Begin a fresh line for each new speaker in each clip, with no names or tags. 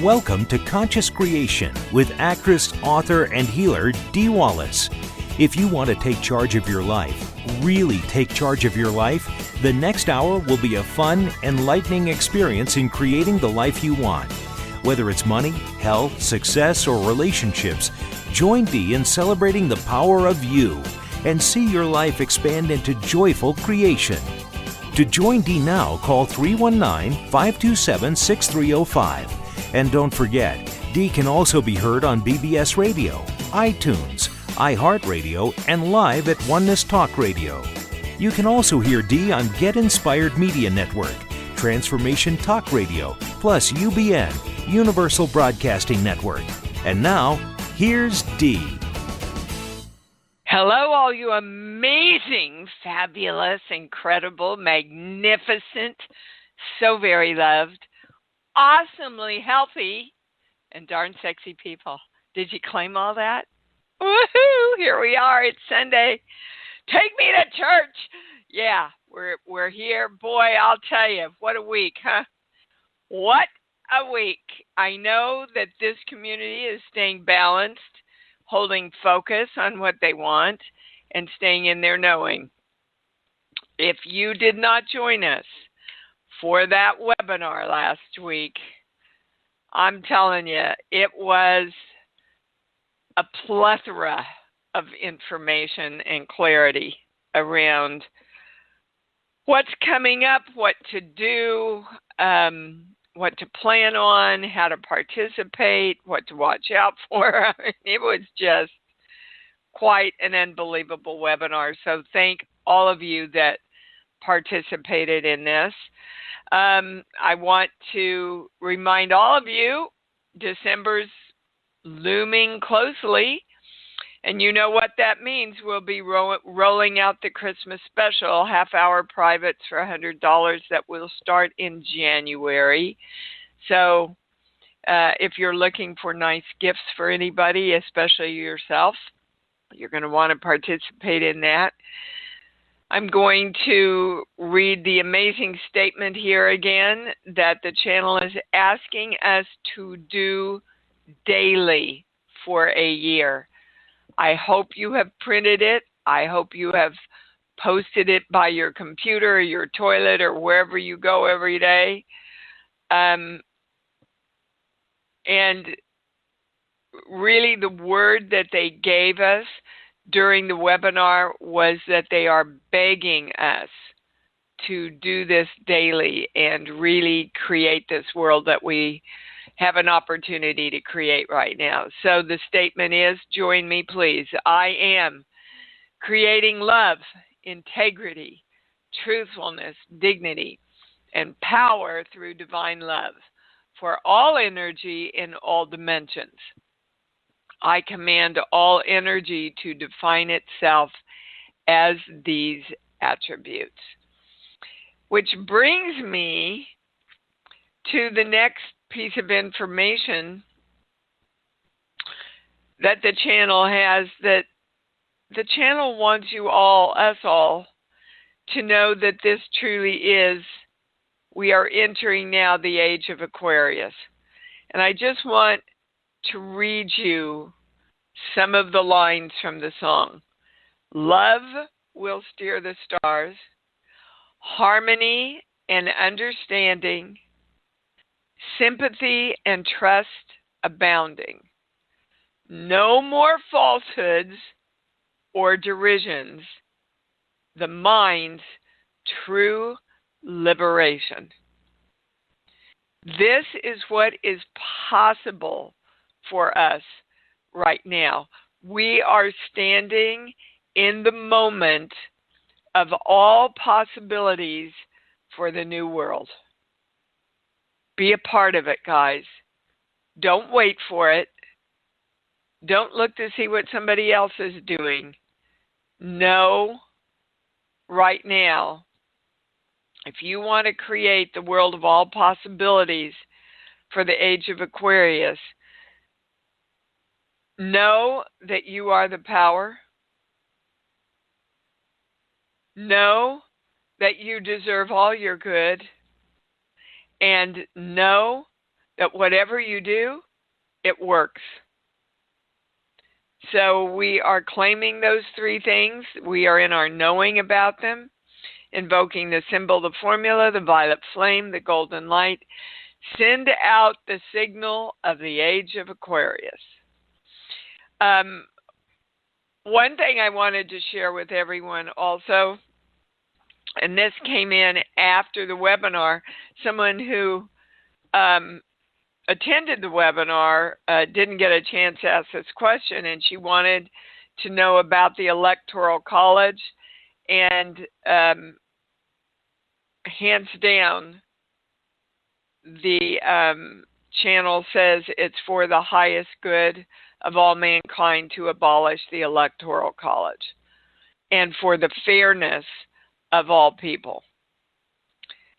Welcome to Conscious Creation with actress, author, and healer Dee Wallace. If you want to take charge of your life, really take charge of your life, the next hour will be a fun, enlightening experience in creating the life you want. Whether it's money, health, success, or relationships, join Dee in celebrating the power of you and see your life expand into joyful creation. To join Dee now, call 319-527-6305. And don't forget, Dee can also be heard on BBS Radio, iTunes, iHeartRadio, and live at Oneness Talk Radio. You can also hear Dee on Get Inspired Media Network, Transformation Talk Radio, plus UBN, Universal Broadcasting Network. And now, here's Dee.
Hello, all you amazing, fabulous, incredible, magnificent, so very loved, awesomely healthy, and darn sexy people. Did you claim all that? Woohoo! Here we are. It's Sunday. Take me to church. Yeah, we're here. Boy, I'll tell you, what a week, huh? What a week. I know that this community is staying balanced, holding focus on what they want, and staying in their knowing. If you did not join us for that webinar last week, I'm telling you, it was a plethora of information and clarity around what's coming up, what to do, what to plan on, how to participate, what to watch out for. I mean, it was just quite an unbelievable webinar. So thank all of you that participated in this. I want to remind all of you, December's looming closely, and you know what that means. We'll be rolling out the Christmas special, half-hour privates for $100 that will start in January. So if you're looking for nice gifts for anybody, especially yourself, you're going to want to participate in that. I'm going to read the amazing statement here again that the channel is asking us to do daily for a year. I hope you have printed it. I hope you have posted it by your computer or your toilet or wherever you go every day. And really the word that they gave us during the webinar was that they are begging us to do this daily and really create this world that we have an opportunity to create right now. So the statement is, join me please. I am creating love, integrity, truthfulness, dignity, and power through divine love for all energy in all dimensions. I command all energy to define itself as these attributes. Which brings me to the next piece of information that the channel has, that the channel wants you all, us all, to know that this truly is, we are entering now the age of Aquarius. And I just want to read you some of the lines from the song. Love will steer the stars, harmony and understanding, sympathy and trust abounding. No more falsehoods or derisions. The mind's true liberation. This is what is possible for us right now. We are standing in the moment of all possibilities for the new world. Be a part of it, guys. Don't wait for it. Don't look to see what somebody else is doing. Know right now, if you want to create the world of all possibilities for the age of Aquarius, know that you are the power. Know that you deserve all your good. And know that whatever you do, it works. So we are claiming those three things. We are in our knowing about them, invoking the symbol, the formula, the violet flame, the golden light. Send out the signal of the age of Aquarius. One thing I wanted to share with everyone also, and this came in after the webinar, someone who attended the webinar didn't get a chance to ask this question, and she wanted to know about the Electoral College, and hands down, the channel says it's for the highest good of all mankind to abolish the Electoral College and for the fairness of all people.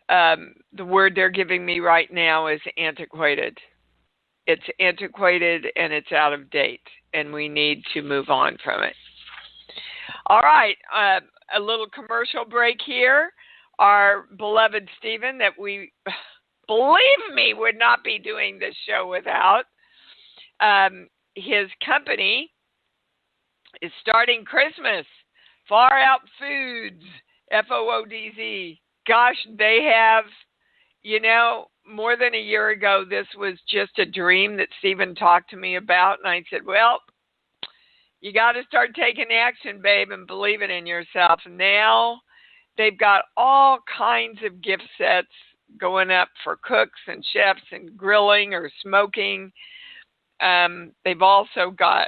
The word they're giving me right now is antiquated. It's antiquated and it's out of date, and we need to move on from it. All right, a little commercial break here. Our beloved Stephen, that we, believe me, would not be doing this show without. His company is starting Christmas. Far Out Foods, FOODZ. Gosh, they have, more than a year ago, this was just a dream that Stephen talked to me about. And I said, well, you got to start taking action, babe, and believing in yourself. Now they've got all kinds of gift sets going up for cooks and chefs and grilling or smoking. They've also got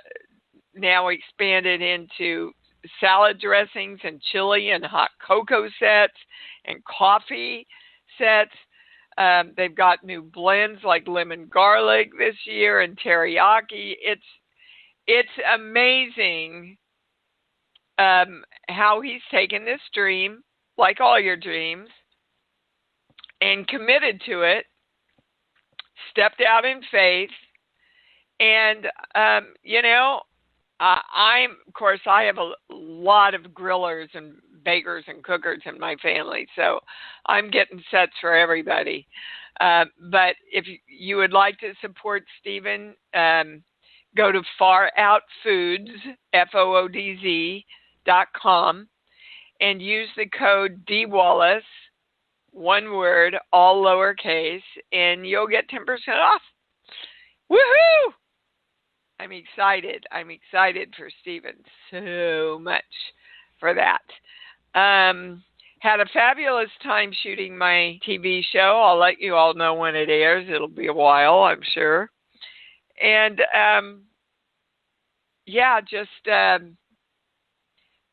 now expanded into salad dressings and chili and hot cocoa sets and coffee sets. They've got new blends like lemon garlic this year and teriyaki. It's amazing how he's taken this dream, like all your dreams, and committed to it, stepped out in faith, and of course, I have a lot of grillers and bakers and cookers in my family, so I'm getting sets for everybody. But if you would like to support Stephen, go to faroutfoods, FOODZ.com, and use the code DWallace, one word, all lowercase, and you'll get 10% off. Woohoo! I'm excited. I'm excited for Stephen so much for that. Had a fabulous time shooting my TV show. I'll let you all know when it airs. It'll be a while, I'm sure. And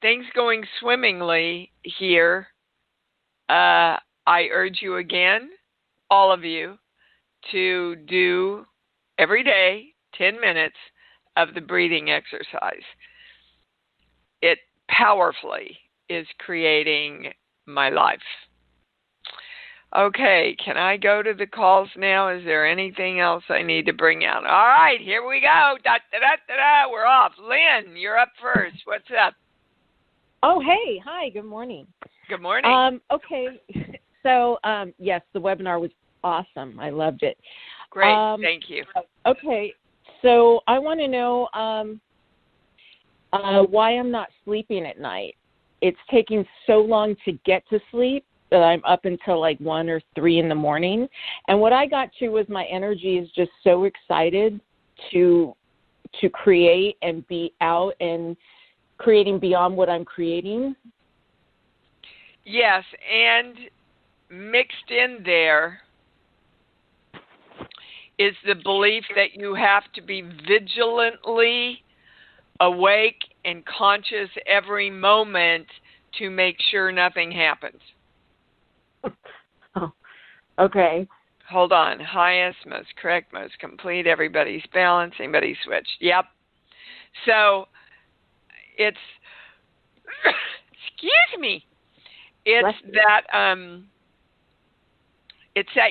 things going swimmingly here. I urge you again, all of you, to do every day 10 minutes of the breathing exercise. It powerfully is creating my life. Okay, can I go to the calls now? Is there anything else I need to bring out? All right, here we go. Da, da, da, da, da. We're off. Lynn, you're up first. What's up?
Oh, hey. Hi, good morning.
Good morning.
Okay, so, yes, the webinar was awesome. I loved it.
Great, thank you.
Okay, so I want to know why I'm not sleeping at night. It's taking so long to get to sleep that I'm up until like 1 or 3 in the morning. And what I got to was my energy is just so excited to create and be out and creating beyond what I'm creating.
Yes, and mixed in there is the belief that you have to be vigilantly awake and conscious every moment to make sure nothing happens.
Oh, okay.
Hold on. Highest, most correct, most complete, everybody's balanced, anybody switched. Yep. So it's, excuse me, it's that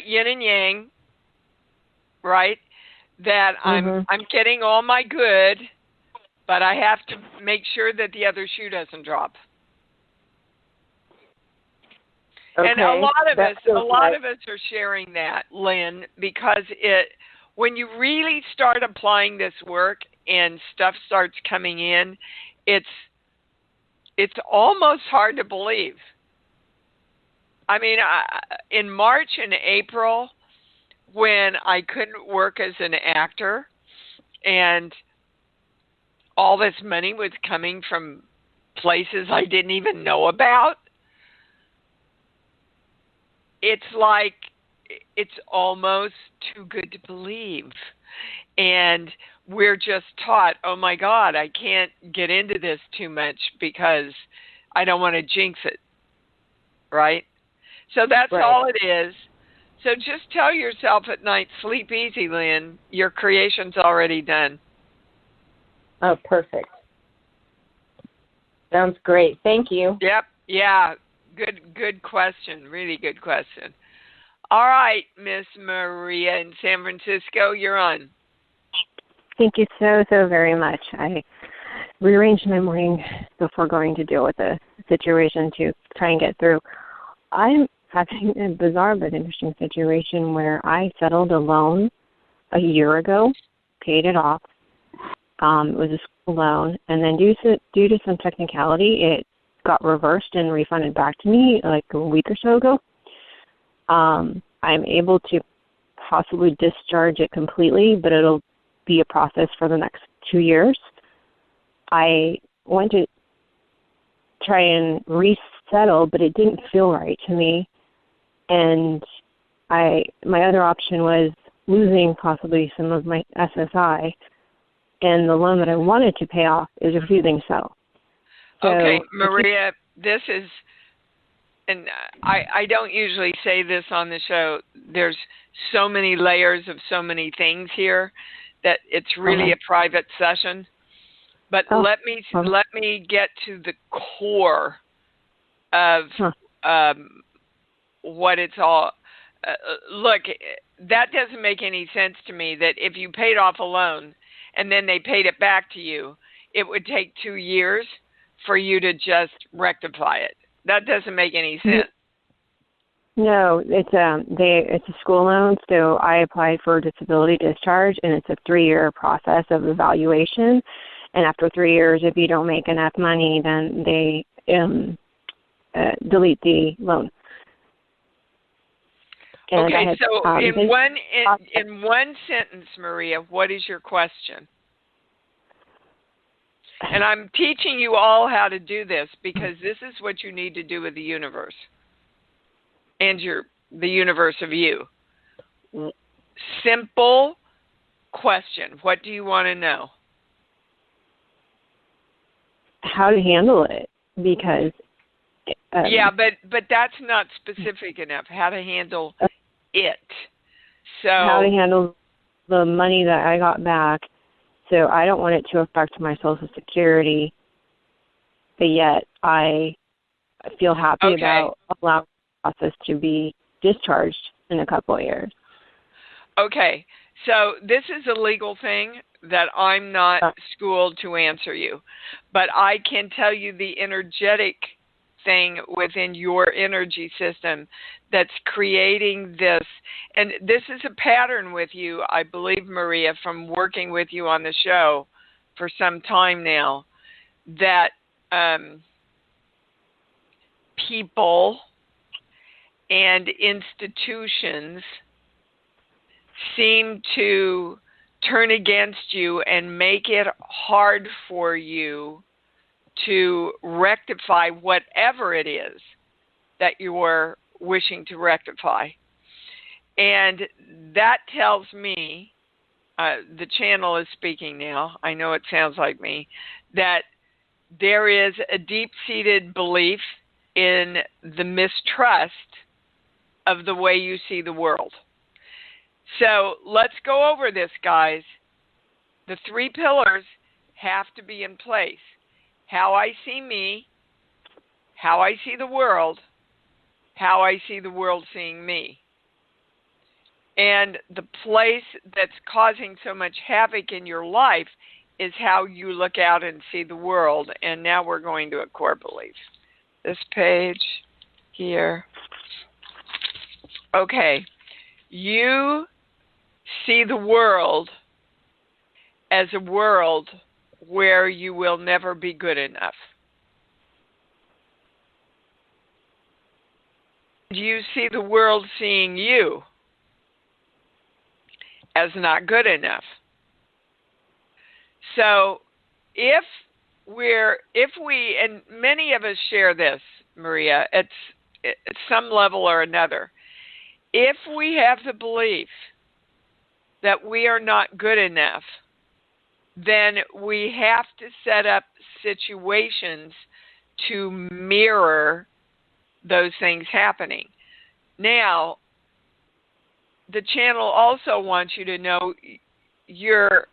yin and yang, right? That I'm getting all my good, but I have to make sure that the other shoe doesn't drop.
Okay.
And a lot of
That
us,
feels right.
are sharing that, Lynn, because when you really start applying this work and stuff starts coming in, it's almost hard to believe. I mean, in March and April, when I couldn't work as an actor and all this money was coming from places I didn't even know about, it's like it's almost too good to believe. And we're just taught, oh my God, I can't get into this too much because I don't want to jinx it. Right? So that's
Right.
all it is. So just tell yourself at night, sleep easy, Lynn. Your creation's already done.
Oh, perfect. Sounds great. Thank you.
Yep. Yeah. Good question. Really good question. All right, Miss Maria in San Francisco, you're on.
Thank you so very much. I rearranged my morning before going to deal with the situation to try and get through. I'm having a bizarre but interesting situation where I settled a loan a year ago, paid it off. It was a school loan, and then due to some technicality, it got reversed and refunded back to me like a week or so ago. I'm able to possibly discharge it completely, but it'll be a process for the next 2 years. I went to try and resettle, but it didn't feel right to me. And my other option was losing possibly some of my SSI, and the loan that I wanted to pay off is refusing to settle. So
okay, Maria, this is, and I don't usually say this on the show, there's so many layers of so many things here that it's really a private session. But let me get to the core of what it's all. Look, that doesn't make any sense to me. That if you paid off a loan and then they paid it back to you, it would take 2 years for you to just rectify it. That doesn't make any sense.
No, it's a school loan, so I applied for disability discharge, and it's a 3-year process of evaluation. And after 3 years, if you don't make enough money, then they delete the loan. And
okay, so in one sentence, Maria, what is your question? And I'm teaching you all how to do this because this is what you need to do with the universe and the universe of you. Simple question. What do you want to know?
How to handle it, because
yeah, but that's not specific enough. How to handle it. So
how to handle the money that I got back. So I don't want it to affect my Social Security, but yet I feel happy about allowing the process to be discharged in a couple of years.
Okay, so this is a legal thing that I'm not schooled to answer you, but I can tell you the energetic thing within your energy system that's creating this. And this is a pattern with you, I believe, Maria, from working with you on the show for some time now, that people and institutions seem to turn against you and make it hard for you to rectify whatever it is that you're wishing to rectify. And that tells me, the channel is speaking now, I know it sounds like me, that there is a deep-seated belief in the mistrust of the way you see the world. So let's go over this, guys. The 3 pillars have to be in place. How I see me, how I see the world, how I see the world seeing me. And the place that's causing so much havoc in your life is how you look out and see the world. And now we're going to a core belief. This page, here. Okay. You see the world as a world where you will never be good enough. You see the world seeing you as not good enough. So if we, and many of us share this, Maria, at some level or another, if we have the belief that we are not good enough, then we have to set up situations to mirror those things happening. Now, the channel also wants you to know you're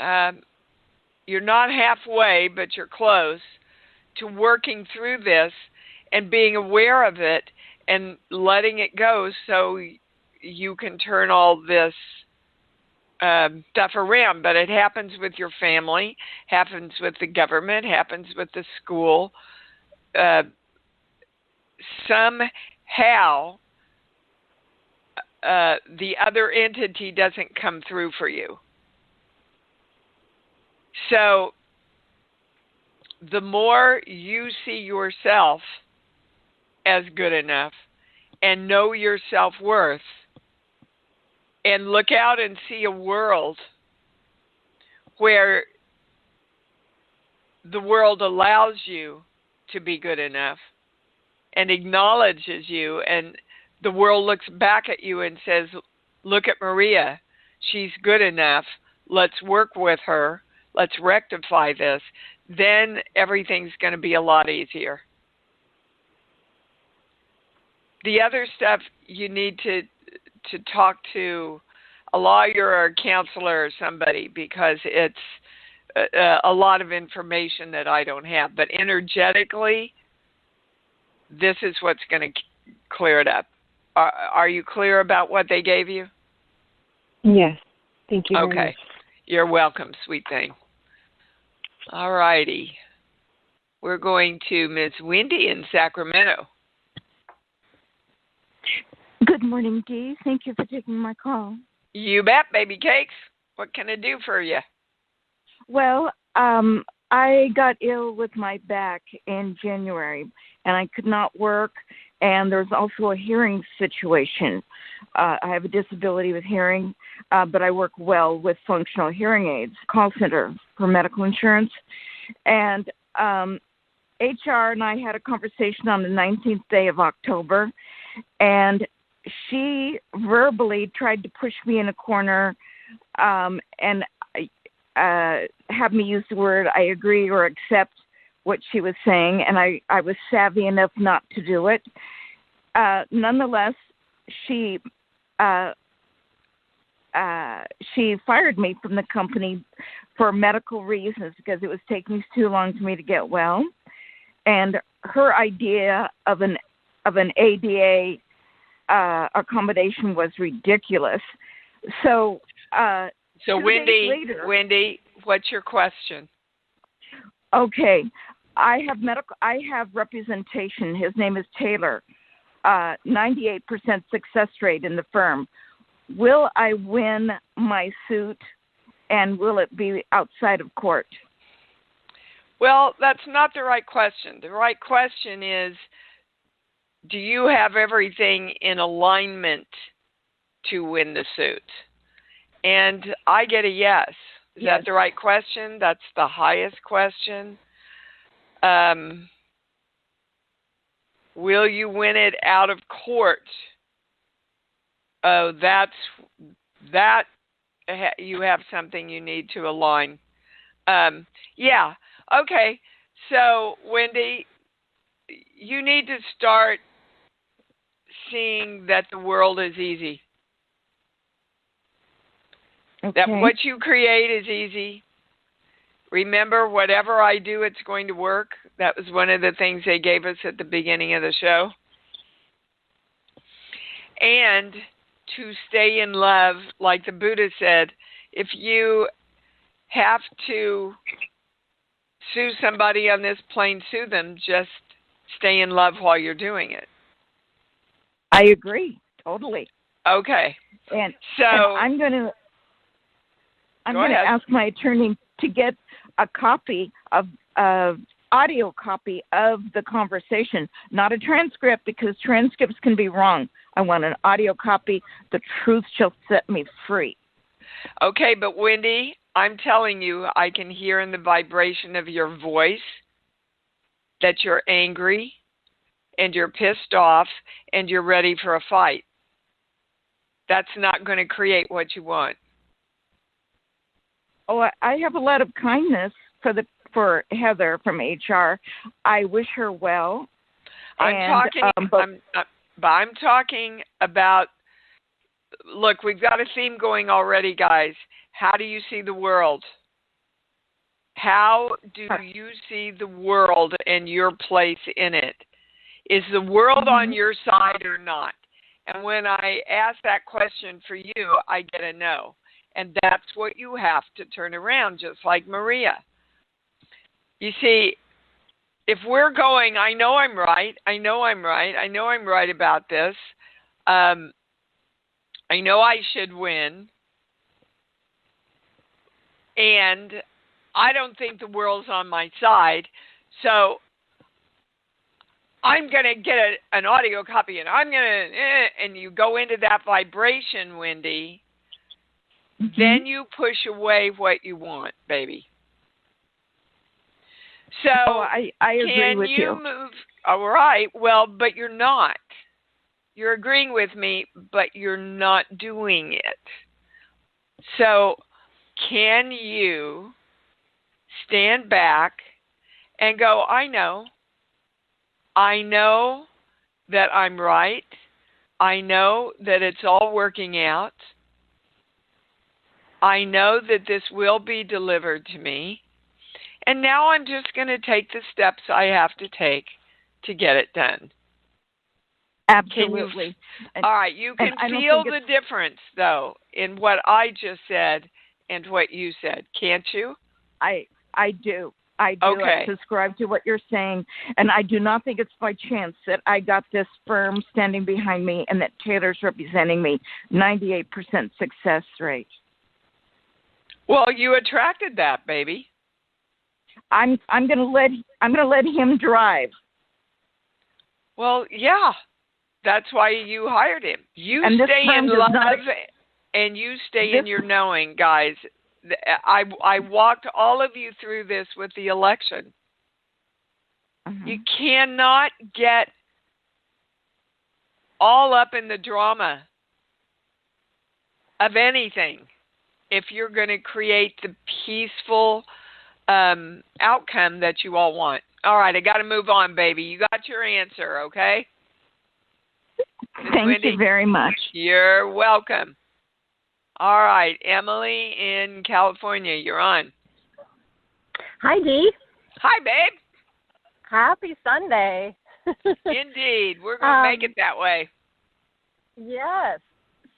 not halfway, but you're close to working through this and being aware of it and letting it go so you can turn all this stuff around. But it happens with your family, happens with the government, happens with the school. Somehow the other entity doesn't come through for you. So the more you see yourself as good enough and know your self-worth and look out and see a world where the world allows you to be good enough and acknowledges you, and the world looks back at you and says, look at Maria, she's good enough, let's work with her, let's rectify this, then everything's going to be a lot easier. The other stuff, you need to talk to a lawyer or a counselor or somebody, because it's a lot of information that I don't have. But energetically, this is what's going to clear it up. Are you clear about what they gave you?
Yes. Thank you.
Okay. You're welcome, sweet thing. All righty. We're going to Ms. Wendy in Sacramento.
Good morning, Dee. Thank you for taking my call.
You bet, baby cakes. What can I do for you?
Well, I got ill with my back in January, and I could not work, and there's also a hearing situation. I have a disability with hearing, but I work well with functional hearing aids, call center for medical insurance. And HR and I had a conversation on the 19th day of October, and she verbally tried to push me in a corner and have me use the word I agree or accept what she was saying, and I was savvy enough not to do it. Nonetheless, she fired me from the company for medical reasons because it was taking too long for me to get well, and her idea of an ADA accommodation was ridiculous. So
Wendy, what's your question?
Okay, I have representation. His name is Taylor. 98% success rate in the firm. Will I win my suit, and will it be outside of court?
Well, that's not the right question. The right question is, do you have everything in alignment to win the suit? And I get a yes. Is that the right question? That's the highest question. Will you win it out of court? Oh, that you have something you need to align. Yeah. Okay. So, Wendy, you need to start seeing that the world is easy.
Okay.
That what you create is easy. Remember, whatever I do, it's going to work. That was one of the things they gave us at the beginning of the show. And to stay in love, like the Buddha said, if you have to sue somebody on this plane, sue them. Just stay in love while you're doing it.
I agree totally.
Okay.
And
so
I'm going to
ahead.
ask my attorney to get a copy of audio copy of the conversation, not a transcript, because transcripts can be wrong. I want an audio copy. The truth shall set me free.
Okay, but Wendy, I'm telling you, I can hear in the vibration of your voice that you're angry and you're pissed off and you're ready for a fight. That's not going to create what you want.
Oh, I have a lot of kindness for Heather from HR. I wish her well.
I'm talking about. Look, we've got a theme going already, guys. How do you see the world? How do you see the world and your place in it? Is the world on your side or not? And when I ask that question for you, I get a no. And that's what you have to turn around, just like Maria. You see, if we're going, I know I'm right about this. I know I should win. And I don't think the world's on my side. So I'm going to get an audio copy and I'm going to, and you go into that vibration, Wendy, then you push away what you want, baby. So
I agree with you.
Can you move? All right. Well, but you're not. You're agreeing with me, but you're not doing it. So can you stand back and go, I know that I'm right. I know that it's all working out. I know that this will be delivered to me. And now I'm just going to take the steps I have to take to get it done.
Absolutely.
All right, you can feel the difference, though, in what I just said and what you said, can't you?
I do. I do.
Okay.
I subscribe to what you're saying, and I do not think it's by chance that I got this firm standing behind me and that Taylor's representing me. 98% success rate.
Well, you attracted that, baby.
I'm going to let him drive.
Well, yeah. That's why you hired him. You
and
stay in love and you stay in your knowing, guys. I walked all of you through this with the election. You cannot get all up in the drama of anything if you're going to create the peaceful outcome that you all want. All right, I got to move on, baby. You got your answer, okay?
Thank you very much.
You're welcome. All right, Emily in California, you're on.
Hi, Dee.
Hi, babe.
Happy Sunday.
Indeed. We're going to make it that way.
Yes.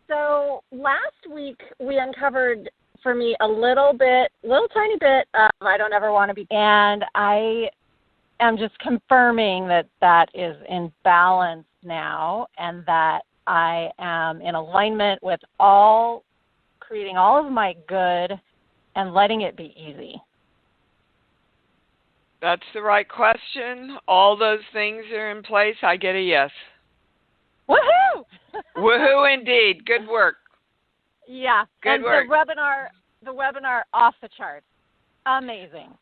So last week we uncovered for me a little tiny bit of I don't ever want to be. And I am just confirming that is in balance now and that I am in alignment with creating all of my good and letting it be easy.
That's the right question. All those things are in place. I get a yes.
Woohoo!
Woohoo indeed. Good work.
Yeah.
Good work.
The webinar off the charts. Amazing.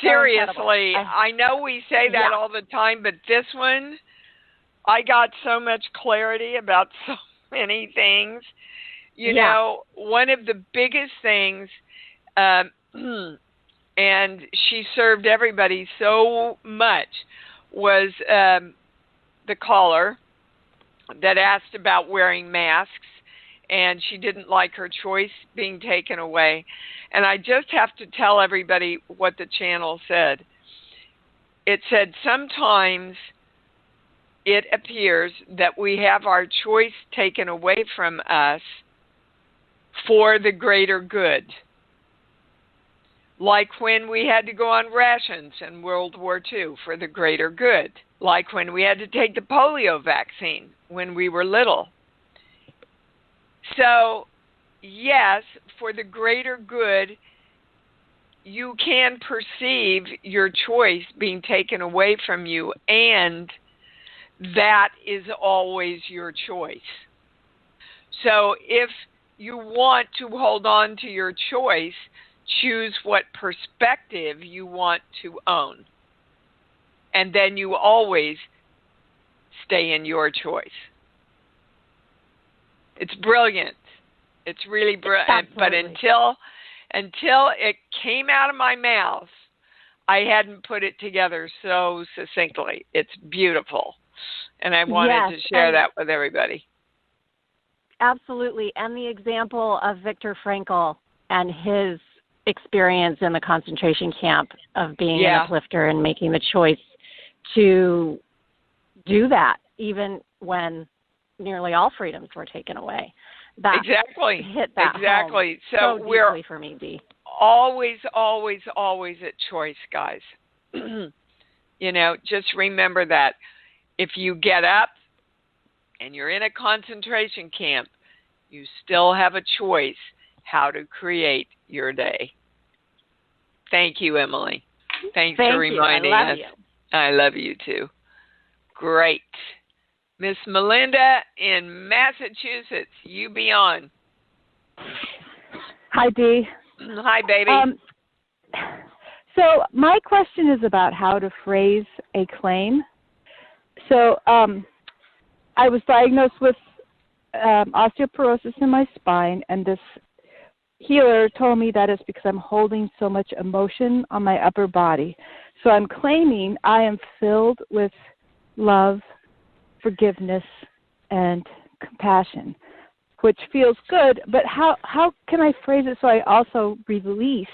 Seriously, I know we say that all the time, but this one, I got so much clarity about so many things. You know, one of the biggest things, and she served everybody so much, was the caller that asked about wearing masks, and she didn't like her choice being taken away. And I just have to tell everybody what the channel said. It said, sometimes it appears that we have our choice taken away from us for the greater good. like when we had to go on rations in World War II for the greater good, like when we had to take the polio vaccine when we were little. So, yes, for the greater good, you can perceive your choice being taken away from you, and that is always your choice. So if you want to hold on to your choice, choose what perspective you want to own. And then you always stay in your choice. It's brilliant. It's really brilliant.
Absolutely.
But until it came out of my mouth, I hadn't put it together so succinctly. It's beautiful. And I wanted to share that with everybody.
Absolutely. And the example of Viktor Frankl and his experience in the concentration camp of being an uplifter and making the choice to do that, even when nearly all freedoms were taken away. That hit that home so deeply for me, Dee.
Always at choice, guys. Just remember that. If you get up and you're in a concentration camp, you still have a choice how to create your day. Thank you, Emily. Thanks for reminding us.
I love you.
I love you too. Great. Miss Melinda in Massachusetts, you be on.
Hi, Dee.
Hi, baby.
So my question is about how to phrase a claim. So I was diagnosed with osteoporosis in my spine, and this healer told me that it's because I'm holding so much emotion on my upper body. So I'm claiming I am filled with love, forgiveness, and compassion, which feels good, but how can I phrase it so I also release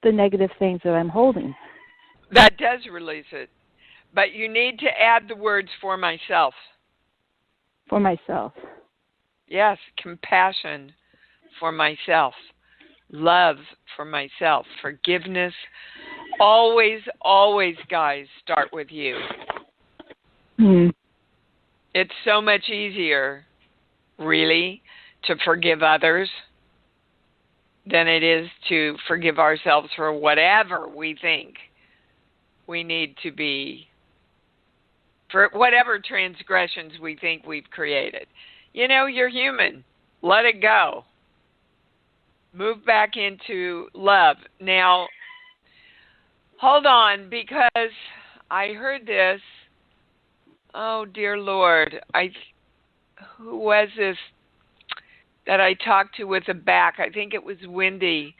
the negative things that I'm holding?
That does release it. But you need to add the words for myself.
For myself.
Yes, compassion for myself. Love for myself. Forgiveness. Always, guys, start with you. It's so much easier, really, to forgive others than it is to forgive ourselves for whatever we think we need to be, for whatever transgressions we think we've created. You're human. Let it go. Move back into love. Now, hold on, because I heard this. Oh, dear Lord. Who was this that I talked to with a back? I think it was Wendy.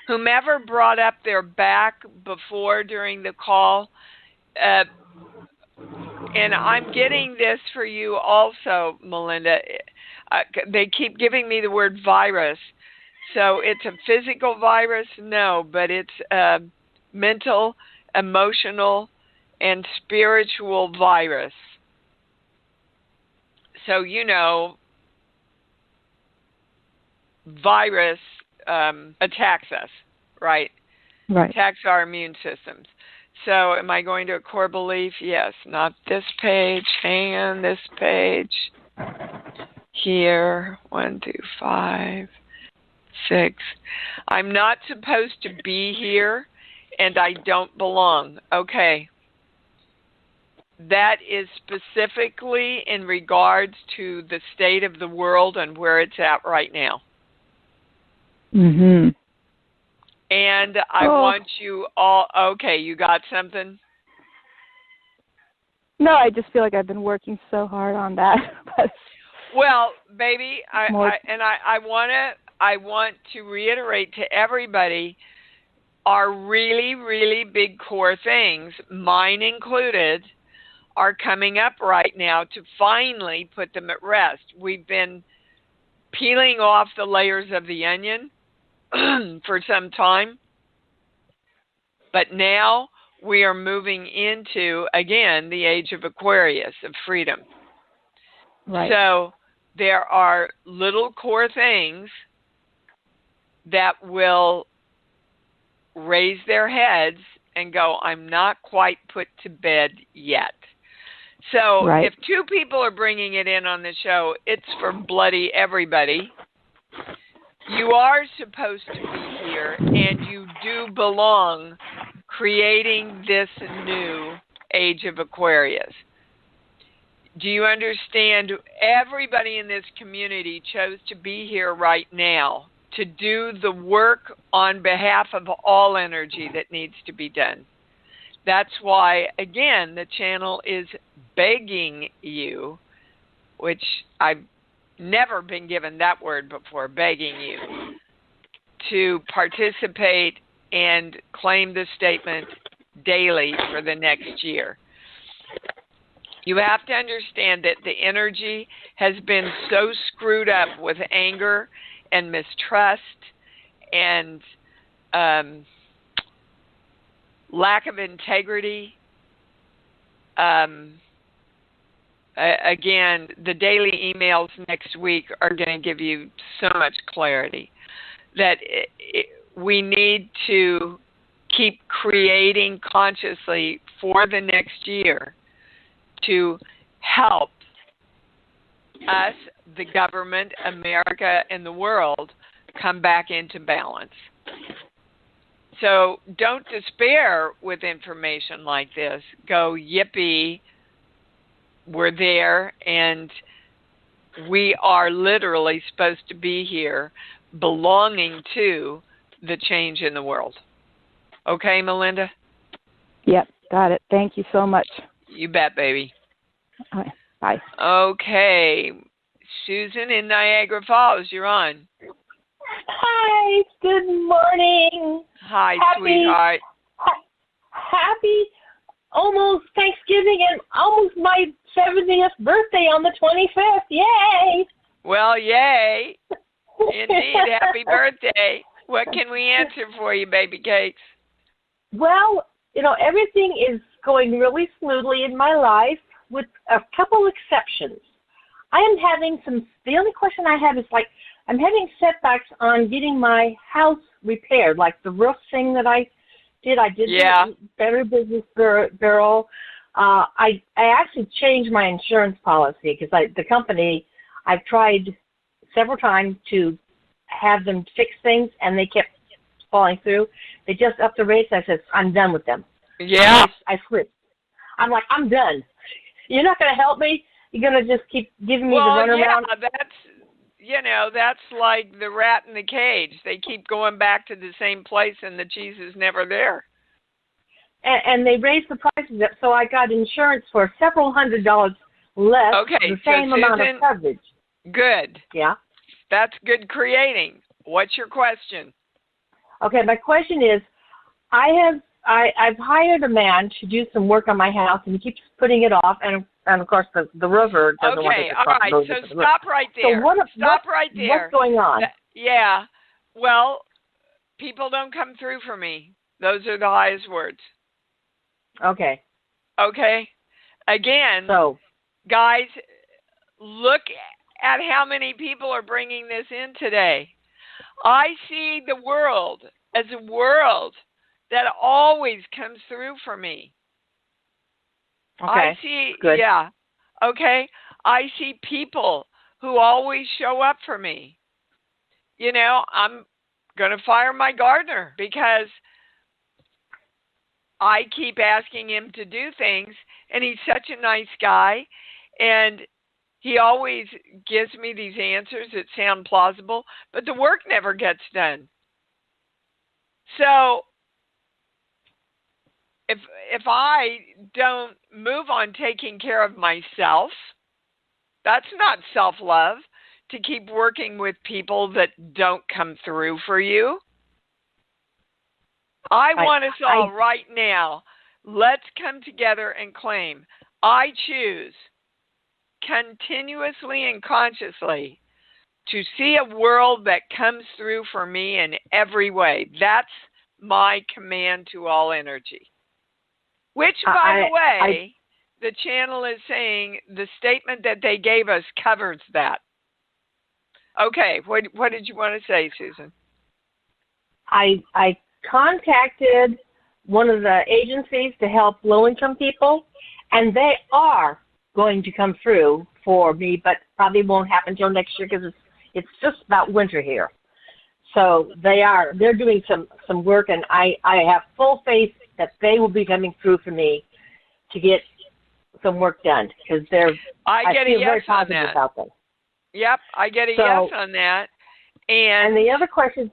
Whomever brought up their back before during the call, and I'm getting this for you also, Melinda. They keep giving me the word virus. So it's a physical virus? No, but it's a mental, emotional, and spiritual virus. So, virus attacks us, right?
Right.
Attacks our immune systems. So am I going to a core belief? Yes. Not this page. Hang on, this page. Here. 1, 2, 5, 6. I'm not supposed to be here, and I don't belong. Okay. That is specifically in regards to the state of the world and where it's at right now.
Mhm.
And I want you all, okay, you got something?
No, I just feel like I've been working so hard on that.
Well, baby, I want to reiterate to everybody, our really, really big core things, mine included, are coming up right now to finally put them at rest. We've been peeling off the layers of the onion for some time, but now we are moving into, again, the age of Aquarius, of freedom.
Right.
So there are little core things that will raise their heads and go, I'm not quite put to bed yet. So
Right.
if two people are bringing it in on the show, it's for bloody everybody. You are supposed to be here, and you do belong creating this new age of Aquarius. Do you understand? Everybody in this community chose to be here right now to do the work on behalf of all energy that needs to be done. That's why, again, the channel is begging you, which I've never been given that word before, begging you, to participate and claim the statement daily for the next year. You have to understand that the energy has been so screwed up with anger and mistrust and lack of integrity. Again, the daily emails next week are going to give you so much clarity that we need to keep creating consciously for the next year to help us, the government, America, and the world come back into balance. So don't despair with information like this. Go, yippee, we're there, and we are literally supposed to be here belonging to the change in the world. Okay, Melinda?
Yep, got it. Thank you so much.
You bet, baby.
All right, bye.
Okay. Susan in Niagara Falls, you're on.
Hi, good morning.
Hi, sweetheart.
Happy almost Thanksgiving and almost my 70th birthday on the 25th. Yay!
Well, yay. Indeed, happy birthday. What can we answer for you, baby cakes?
Well, everything is going really smoothly in my life with a couple exceptions. I am having the only question I have is I'm having setbacks on getting my house repaired, like the roof thing that I did. I did the Better Business Bureau. I actually changed my insurance policy because the company, I've tried several times to have them fix things, and they kept falling through. They just upped the rates. I said, I'm done with them.
Yeah.
I flipped. I'm like, I'm done. You're not going to help me? You're going to just keep giving me the runaround?
That's like the rat in the cage. They keep going back to the same place, and the cheese is never there.
And they raised the prices up, so I got insurance for several $100s less, the same amount of coverage.
Good.
Yeah.
That's good creating. What's your question?
Okay, my question is, I've hired a man to do some work on my house, and he keeps putting it off, and of course the roofer doesn't want to.
Okay, all right. So stop right there.
So
stop right there.
What's going on?
Yeah. Well, people don't come through for me. Those are the highest words.
Okay.
Okay. Again, guys, look at how many people are bringing this in today. I see the world as a world that always comes through for me.
Okay.
I see,
good.
Yeah. Okay. I see people who always show up for me. I'm going to fire my gardener because I keep asking him to do things, and he's such a nice guy, and he always gives me these answers that sound plausible, but the work never gets done. So if I don't move on taking care of myself, that's not self-love, to keep working with people that don't come through for you. I want us all right now, let's come together and claim, I choose continuously and consciously to see a world that comes through for me in every way. That's my command to all energy. Which, by the way, the channel is saying the statement that they gave us covers that. Okay, what did you want to say, Susan?
I contacted one of the agencies to help low-income people, and they are going to come through for me, but probably won't happen until next year because it's just about winter here. So they're doing some work, and I have full faith that they will be coming through for me to get some work done because I
get a
feel
yes
very
on
positive
that.
about them.
Yep, I get a yes on that. And
the other question,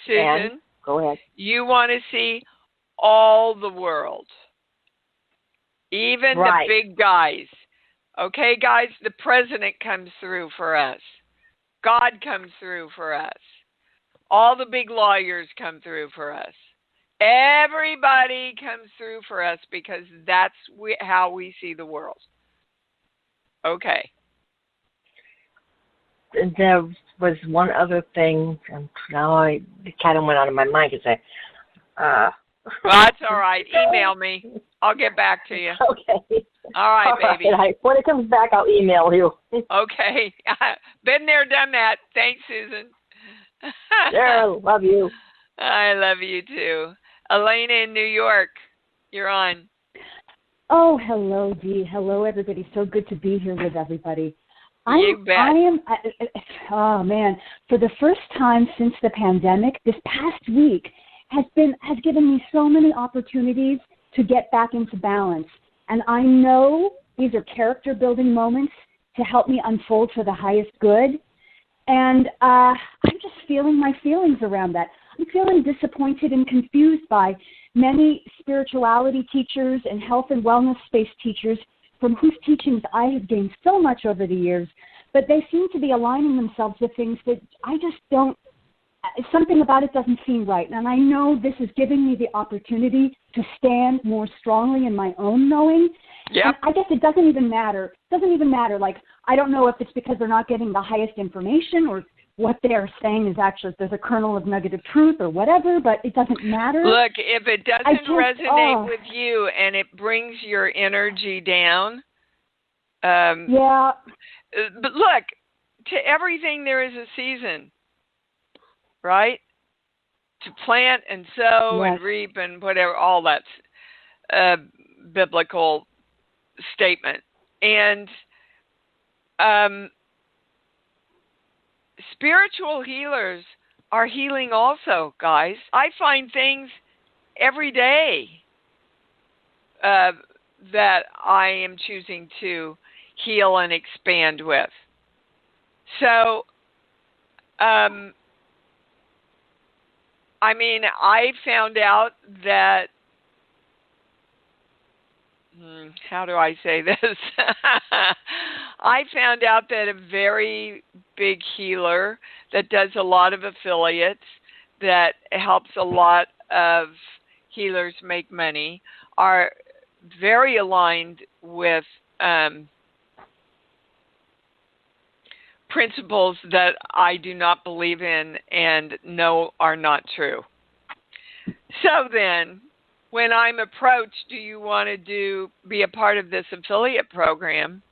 Susan,
Ann, go ahead.
You want to see all the world, even
right.
the big guys. Okay, guys, the president comes through for us. God comes through for us. All the big lawyers come through for us. Everybody comes through for us because that's how we see the world. Okay.
There was one other thing. Now it kind of went out of my mind because
well, that's all right. Email me. I'll get back to you.
Okay.
All right, baby.
Right. When it comes back, I'll email you.
Okay. Been there, done that. Thanks, Susan.
Sure. Love you.
I love you too. Elena in New York, you're on.
Oh, hello, Dee. Hello, everybody. So good to be here with everybody.
You bet.
Oh man, for the first time since the pandemic, this past week has given me so many opportunities to get back into balance. And I know these are character building moments to help me unfold for the highest good. And I'm just feeling my feelings around that. I'm feeling disappointed and confused by many spirituality teachers and health and wellness-based teachers from whose teachings I have gained so much over the years, but they seem to be aligning themselves with things that I just don't, something about it doesn't seem right. And I know this is giving me the opportunity to stand more strongly in my own knowing.
Yep.
And I guess it doesn't even matter. It doesn't even matter. Like, I don't know if it's because they're not getting the highest information or what they're saying is actually, there's a kernel of nugget of truth or whatever, but it doesn't matter.
Look, if it doesn't resonate with you and it brings your energy down,
yeah.
But look, to everything there is a season, right? To plant and sow and reap and whatever, all that's biblical statement. And spiritual healers are healing also, guys. I find things every day that I am choosing to heal and expand with. So, I mean, I found out that, how do I say this? I found out that a very big healer that does a lot of affiliates, that helps a lot of healers make money, are very aligned with principles that I do not believe in and know are not true. So then, when I'm approached, do you want to be a part of this affiliate program?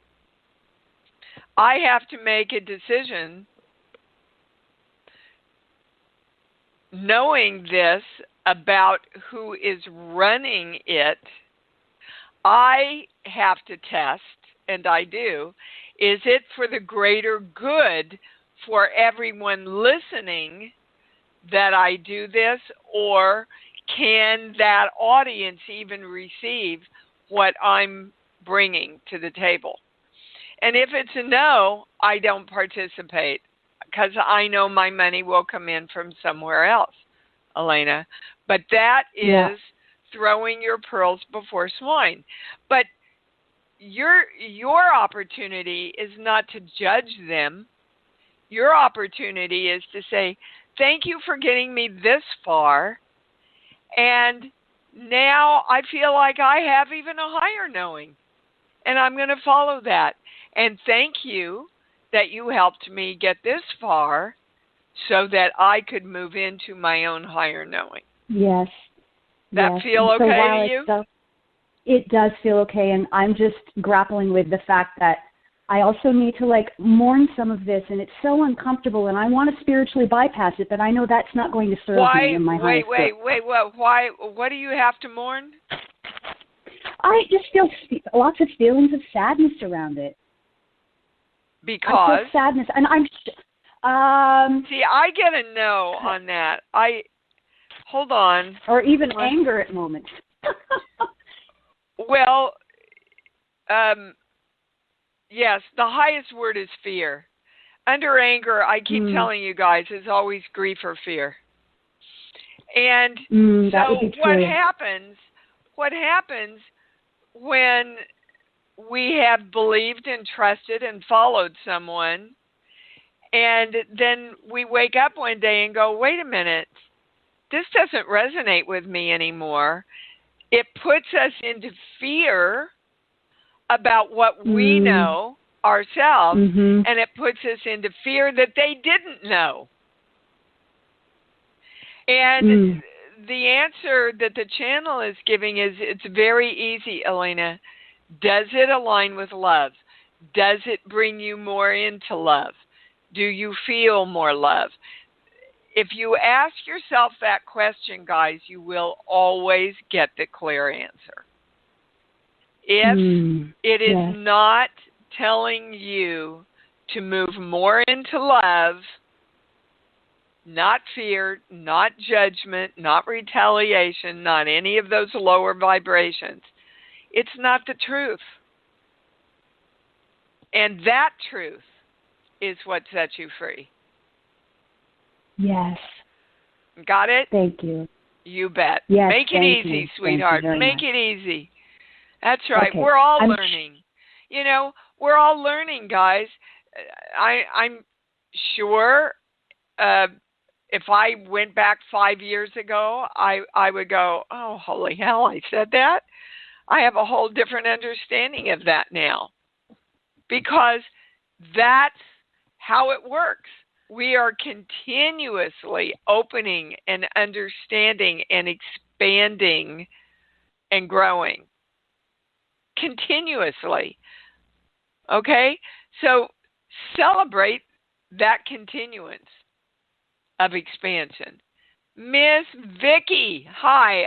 I have to make a decision knowing this about who is running it. I have to test, and I do, is it for the greater good for everyone listening that I do this, or can that audience even receive what I'm bringing to the table? And if it's a no, I don't participate because I know my money will come in from somewhere else, Elena. But that is throwing your pearls before swine. But your opportunity is not to judge them. Your opportunity is to say, thank you for getting me this far. And now I feel like I have even a higher knowing. And I'm going to follow that. And thank you that you helped me get this far so that I could move into my own higher knowing.
Yes.
That feel okay to you?
It does feel okay, and I'm just grappling with the fact that I also need to like mourn some of this, and it's so uncomfortable, and I want to spiritually bypass it, but I know that's not going to serve me in my highest good.
Why? What do you have to mourn?
I just feel lots of feelings of sadness around it.
Because
I feel sadness, and
see, I get a no on that. Hold on.
Or even anger at moments.
Well, yes, the highest word is fear. Under anger, I keep telling you guys, is always grief or fear. And so what happens when we have believed and trusted and followed someone, and then we wake up one day and go, wait a minute, this doesn't resonate with me anymore. It puts us into fear about what we know ourselves, and it puts us into fear that they didn't know. And the answer that the channel is giving is, it's very easy, Elena. Does it align with love? Does it bring you more into love? Do you feel more love? If you ask yourself that question, guys, you will always get the clear answer. If it is not telling you to move more into love, not fear, not judgment, not retaliation, not any of those lower vibrations, it's not the truth. And that truth is what sets you free.
Yes.
Got it?
Thank you.
You bet.
Yes,
Make it easy, sweetheart. Make it easy. That's right.
Okay.
We're all learning. You know, we're all learning, guys. I'm sure if I went back 5 years ago, I would go, oh, holy hell, I said that? I have a whole different understanding of that now, because that's how it works. We are continuously opening and understanding and expanding and growing continuously. Okay? So celebrate that continuance of expansion. Miss Vicki, hi.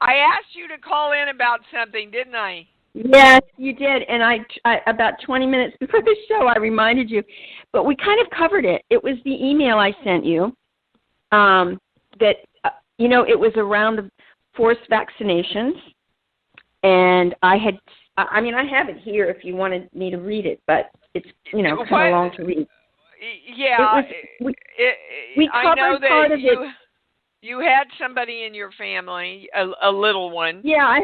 I asked you to call in about something, didn't I?
Yes, you did. And I about 20 minutes before the show, I reminded you. But we kind of covered it. It was the email I sent you that, it was around the forced vaccinations. And I have it here if you wanted me to read it, but it's, kind of long to read.
Yeah.
We covered part of it.
You had somebody in your family, a little one.
Yeah, I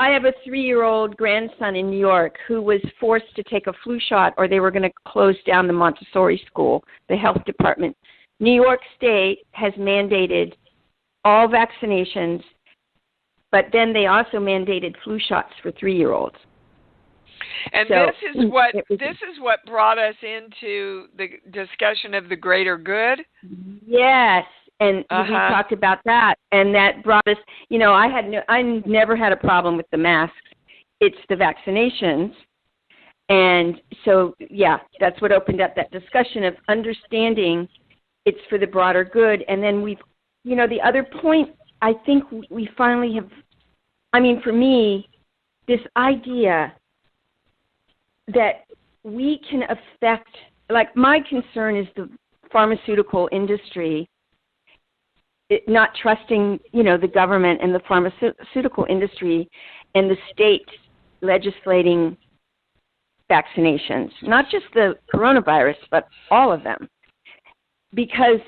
have a 3-year-old grandson in New York who was forced to take a flu shot, or they were going to close down the Montessori school, the health department. New York State has mandated all vaccinations, but then they also mandated flu shots for 3-year-olds.
And
so,
this is what brought us into the discussion of the greater good.
Yes. And we talked about that, and that brought us, I never had a problem with the masks. It's the vaccinations. And so, that's what opened up that discussion of understanding it's for the broader good. And then the other point, I think we finally have, for me, this idea that we can affect, like my concern is the pharmaceutical industry not trusting, the government and the pharmaceutical industry and the state legislating vaccinations, not just the coronavirus, but all of them. Because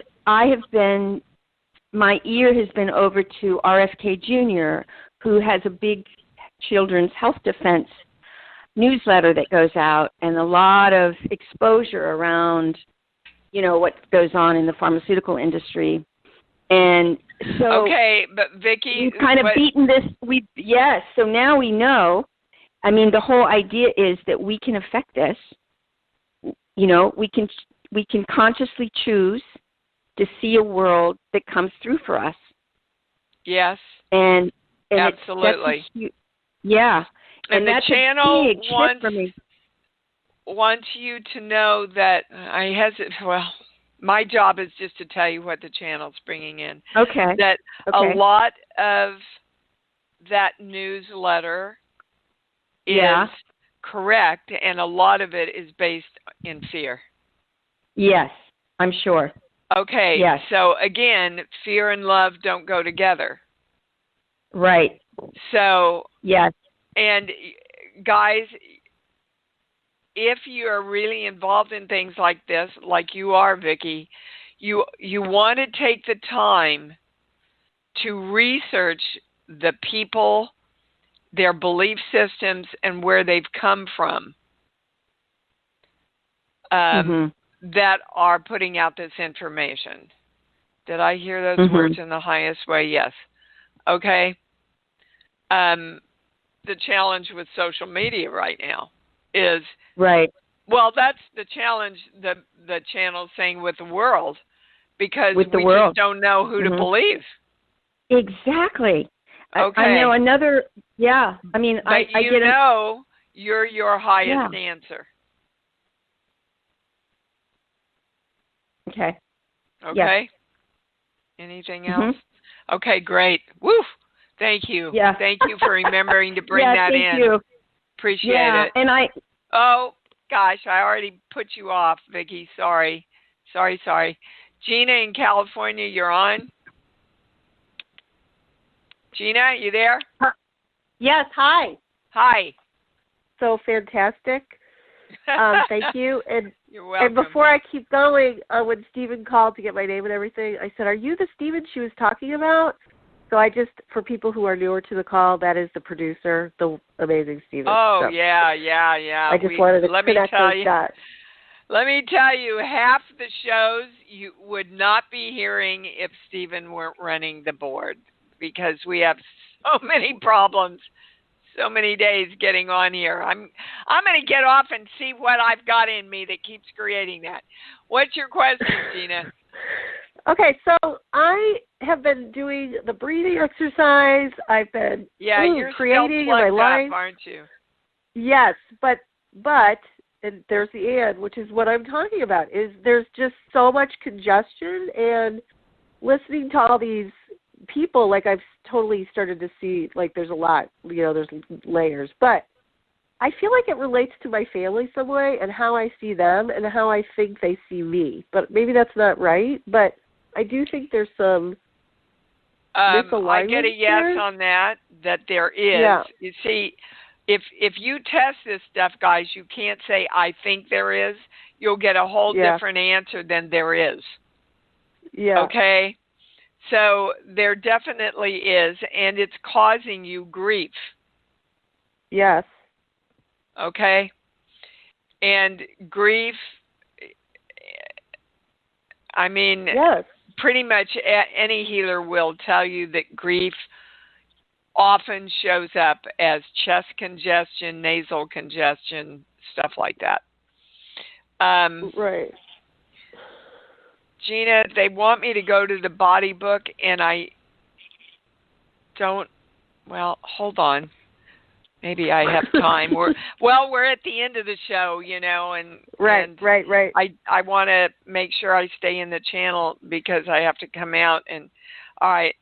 my ear has been over to RFK Jr., who has a big children's health defense newsletter that goes out, and a lot of exposure around, what goes on in the pharmaceutical industry. And so,
okay, but Vicki,
we've kind of beaten this. So now we know. The whole idea is that we can affect this. We can consciously choose to see a world that comes through for us.
Yes.
And
absolutely.
And
the
that's
channel
a big shift
wants.
for me.
want you to know that my job is just to tell you what the channel's bringing in.
Okay.
That a lot of that newsletter is correct, and a lot of it is based in fear.
Yes, I'm sure.
Okay.
Yes.
So again, fear and love don't go together.
Right.
So
yes.
And guys, if you are really involved in things like this, like you are, Vicki, you want to take the time to research the people, their belief systems, and where they've come from that are putting out this information. Did I hear those words in the highest way? Yes. Okay. The challenge with social media right now is well, that's the challenge the channel's saying with the world, because we just don't know who to believe.
Exactly.
Okay.
I know another. Yeah. I mean,
but
I
you know you're your highest answer.
Okay.
Okay.
Yes.
Anything else? Okay, great. Woo! Thank you.
Yeah.
Thank you for remembering to bring that in.
Thank you.
Appreciate it.
And
oh gosh, I already put you off, Vicki. Sorry. Gina in California, you're on. Gina, you there?
Yes. Hi.
Hi.
So fantastic. Thank you. And
you're welcome.
And before I keep going, when Stephen called to get my name and everything, I said, "Are you the Stephen she was talking about?" So I just, for people who are newer to the call, that is the producer, the amazing Stephen.
Oh,
so
yeah.
I just wanted to connect those dots.
Let me tell you, half the shows you would not be hearing if Stephen weren't running the board, because we have so many problems, so many days getting on here. I'm going to get off and see what I've got in me that keeps creating that. What's your question, Gina?
Okay, so I have been doing the breathing exercise. I've been
you're
creating
still
in my
plugged
life.
up, aren't you?
Yes, but and there's the and, which is what I'm talking about, is there's just so much congestion, and listening to all these people, like I've totally started to see, like there's a lot, there's layers, but I feel like it relates to my family some way and how I see them and how I think they see me. But maybe that's not right, but I do think there's some misalignment.
I get a yes on that there is.
Yeah.
You see, if you test this stuff, guys, you can't say, I think there is. You'll get a whole different answer than there is.
Yeah.
Okay? So there definitely is, and it's causing you grief.
Yes.
Okay? And grief, I mean, pretty much any healer will tell you that grief often shows up as chest congestion, nasal congestion, stuff like that.
Right.
Gina, they want me to go to the body book, and I don't. Well, hold on. Maybe I have time. We're at the end of the show, and
right.
I want to make sure I stay in the channel because I have to come out. And all right,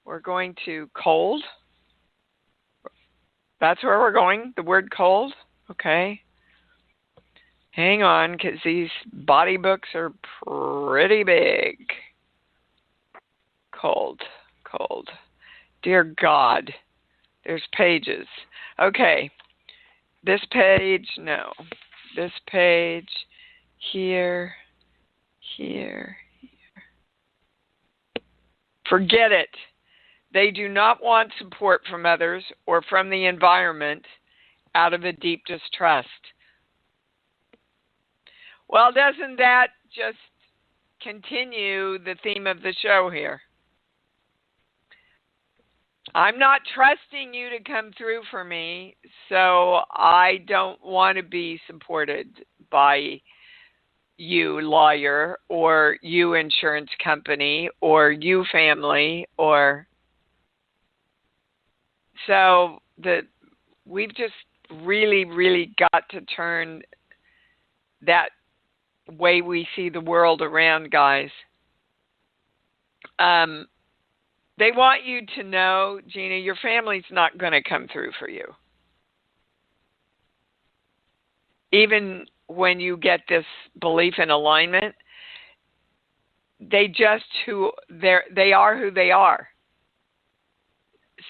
we're going to cold. That's where we're going. The word cold. Okay. Hang on, because these body books are pretty big. Cold. Dear God. There's pages. Okay. This page, no. This page, here. Forget it. They do not want support from others or from the environment out of a deep distrust. Well, doesn't that just continue the theme of the show here? I'm not trusting you to come through for me, so I don't want to be supported by you, lawyer, or you, insurance company, or you, family, or... So we've really, really got to turn that way we see the world around, guys. They want you to know, Gina, your family's not going to come through for you. Even when you get this belief in alignment, they are who they are.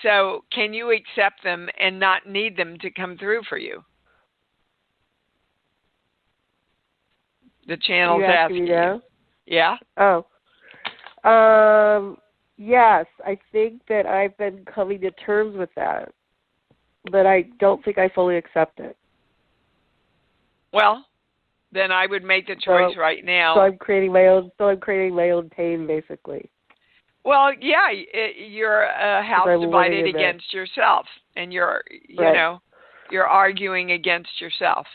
So can you accept them and not need them to come through for you? The channel's asking you. Yeah?
Oh. Yes, I think that I've been coming to terms with that, but I don't think I fully accept it.
Well, then I would make the choice right now.
So I'm creating my own pain, basically.
Well, yeah, you're a house divided against yourself, and you're arguing against yourself.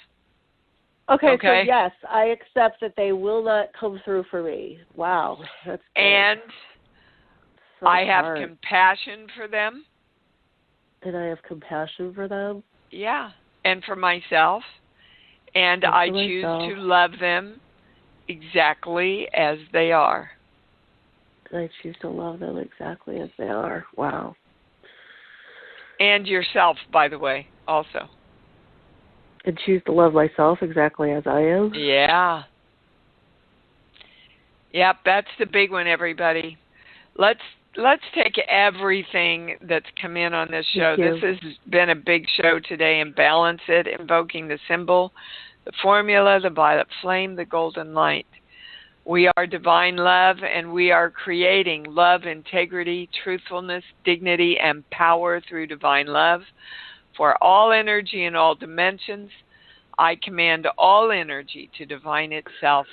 Okay, so yes, I accept that they will not come through for me. Wow, that's good.
And so I have compassion for them.
And I have compassion for them?
Yeah, and for myself. And I choose to love them exactly as they are.
I choose to love them exactly as they are. Wow.
And yourself, by the way, also.
And choose to love myself exactly as I am?
Yeah. Yep, that's the big one, everybody. Let's take everything that's come in on this show. This has been a big show today, and balance it, invoking the symbol, the formula, the violet flame, the golden light. We are divine love, and we are creating love, integrity, truthfulness, dignity, and power through divine love. For all energy in all dimensions, I command all energy to divine itself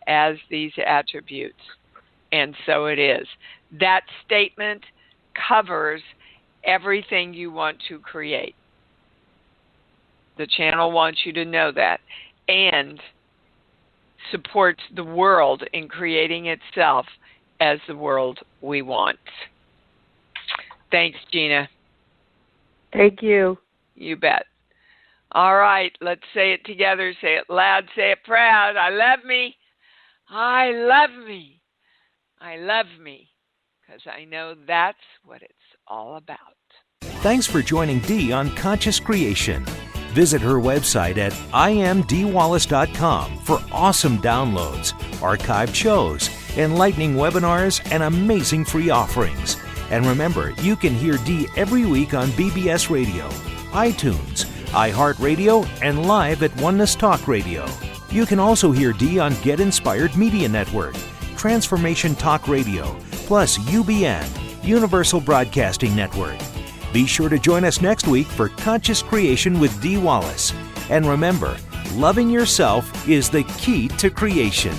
as these attributes. And so it is. That statement covers everything you want to create. The channel wants you to know that, and supports the world in creating itself as the world we want. Thanks, Gina.
Thank you.
You bet. All right, let's say it together. Say it loud, say it proud. I love me. I love me. I love me. Because I know that's what it's all about.
Thanks for joining Dee on Conscious Creation. Visit her website at imdwallace.com for awesome downloads, archived shows, enlightening webinars, and amazing free offerings. And remember, you can hear Dee every week on BBS Radio, iTunes, iHeartRadio, and live at Oneness Talk Radio. You can also hear Dee on Get Inspired Media Network, Transformation Talk Radio, plus UBN, Universal Broadcasting Network. Be sure to join us next week for Conscious Creation with Dee Wallace. And remember, loving yourself is the key to creation.